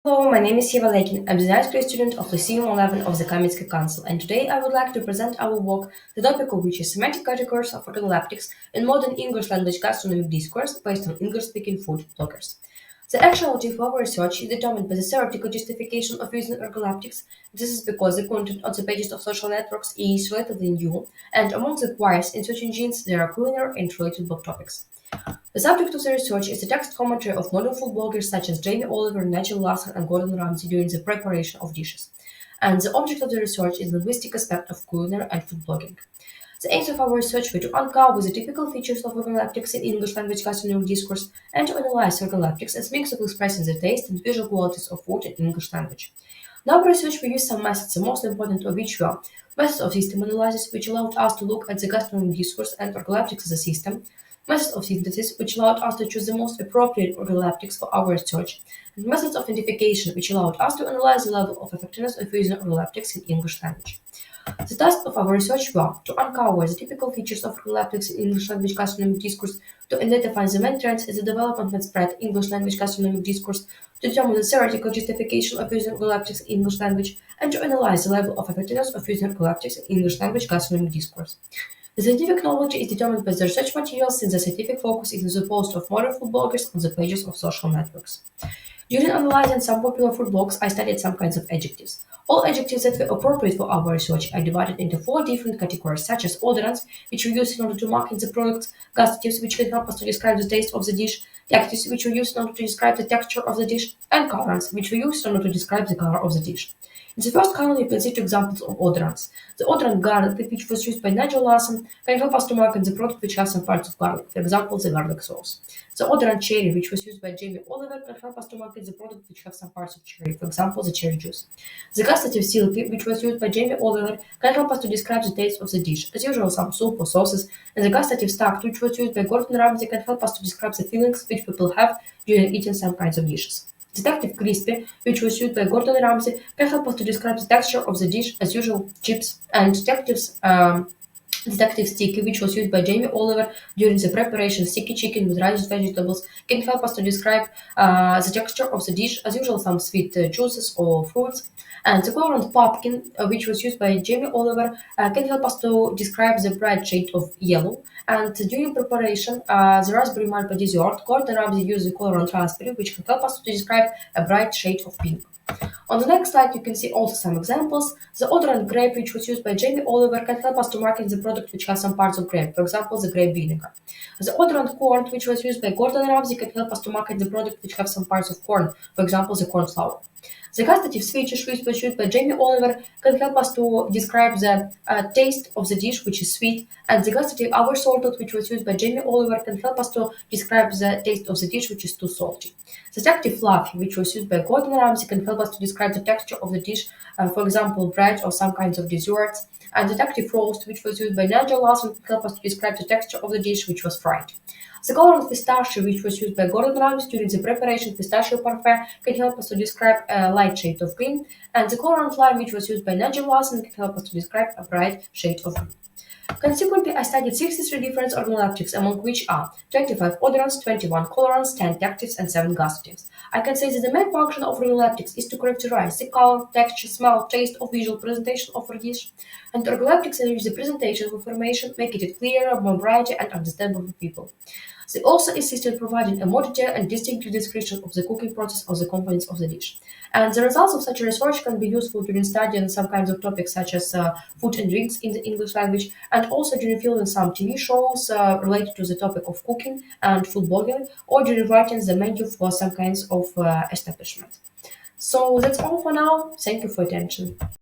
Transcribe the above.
Hello, my name is Legін. I'm the ninth grade student of Lyceum 11 of the Kam'янський Council, and today I would like to present our work, the topic of which is semantic categories of organoleptics in modern English language gastronomic discourse based on English-speaking food bloggers. The actuality of our research is determined by the theoretical justification of using organoleptics. This is because the content on the pages of social networks is relatively new, and among the queries in search engines there are culinary and related blog topics. The subject of the research is the text commentary of modern food bloggers such as Jamie Oliver, Nigel Lawson, and Gordon Ramsay during the preparation of dishes. And the object of the research is the linguistic aspect of culinary and food blogging. The aims of our research were to uncover the typical features of organoleptics in English language gastronomic discourse and to analyze organoleptics as means of expressing the taste and visual qualities of food in English language. In our research, we used some methods, the most important of which were methods of system analysis, which allowed us to look at the gastronomic discourse and organoleptics as a system, methods of synthesis, which allowed us to choose the most appropriate organoleptics for our research, and methods of identification, which allowed us to analyze the level of effectiveness of using organoleptics in English language. The task of our research were to uncover the typical features of organoleptics in English language gastronomic discourse, to identify the main trends in the development and spread English language gastronomic discourse, to determine the theoretical justification of using organoleptics in English language, and to analyze the level of effectiveness of using organoleptics in English language gastronomic discourse. The scientific knowledge is determined by the research materials, since the scientific focus is on the post of modern food bloggers on the pages of social networks. During analyzing some popular food blogs, I studied some kinds of adjectives. All adjectives that were appropriate for our research are divided into 4 different categories, such as odorants, which we use in order to market the products, gustatives, which can help us to describe the taste of the dish, adjectives, which we use in order to describe the texture of the dish, and colorants, which we use in order to describe the color of the dish. In the first column, you can see 2 examples of odorants. The odorant garlic, which was used by Nigel Lawson, can help us to market the product which has some parts of garlic, for example, the garlic sauce. The odorant cherry, which was used by Jamie Oliver, can help us to market the product which has some parts of cherry, for example, the cherry juice. The gustative silky, which was used by Jamie Oliver, can help us to describe the taste of the dish, as usual, some soup or sauces. And the gustative stuck, which was used by Gordon Ramsay, can help us to describe the feelings which people have during eating some kinds of dishes. Detective Crispy, which was used by Gordon Ramsay, can help us to describe the texture of the dish, as usual, chips. And Detective Sticky, which was used by Jamie Oliver during the preparation of sticky chicken with rice vegetables, can help us to describe the texture of the dish, as usual, some sweet juices or fruits. And the colorant pumpkin, which was used by Jamie Oliver, can help us to describe the bright shade of yellow. And during preparation, the raspberry malva dessert, Gordon Ramsay used the colorant raspberry, which can help us to describe a bright shade of pink. On the next slide, you can see also some examples. The odorant grape, which was used by Jamie Oliver, can help us to market the product which has some parts of grape, for example, the grape vinegar. The odorant corn, which was used by Gordon Ramsay, can help us to market the product which has some parts of corn, for example, the corn flour. The gustative switches, which was used by Jamie Oliver, can help us to describe the taste of the dish, which is sweet, and the gustative salted, which was used by Jamie Oliver, can help us to describe the taste of the dish, which is too salty. The detective fluffy, which was used by Gordon Ramsay, can help us to describe the texture of the dish, for example, bread or some kinds of desserts. And detective roast, which was used by Nigel Lawson, can help us to describe the texture of the dish, which was fried. The colorant pistachio, which was used by Gordon Ramsay during the preparation of pistachio parfait, can help us to describe a light shade of green. And the colorant lime, which was used by Nigel Lawson, can help us to describe a bright shade of green. Consequently, I studied 63 different organoleptics, among which are 25 odorants, 21 colorants, 10 adjectives, and 7 gustatives. I can say that the main function of organoleptics is to characterize the color, texture, smell, taste, or visual presentation of a dish, and organoleptics enrich the presentation of information, making it clearer, more brighter, and understandable for people. They also assist in providing a more detailed and distinctive description of the cooking process or the components of the dish. And the results of such research can be useful during studying some kinds of topics such as food and drinks in the English language, and also during filming some TV shows related to the topic of cooking and food blogging, or during writing the menu for some kinds of establishment. So that's all for now. Thank you for attention.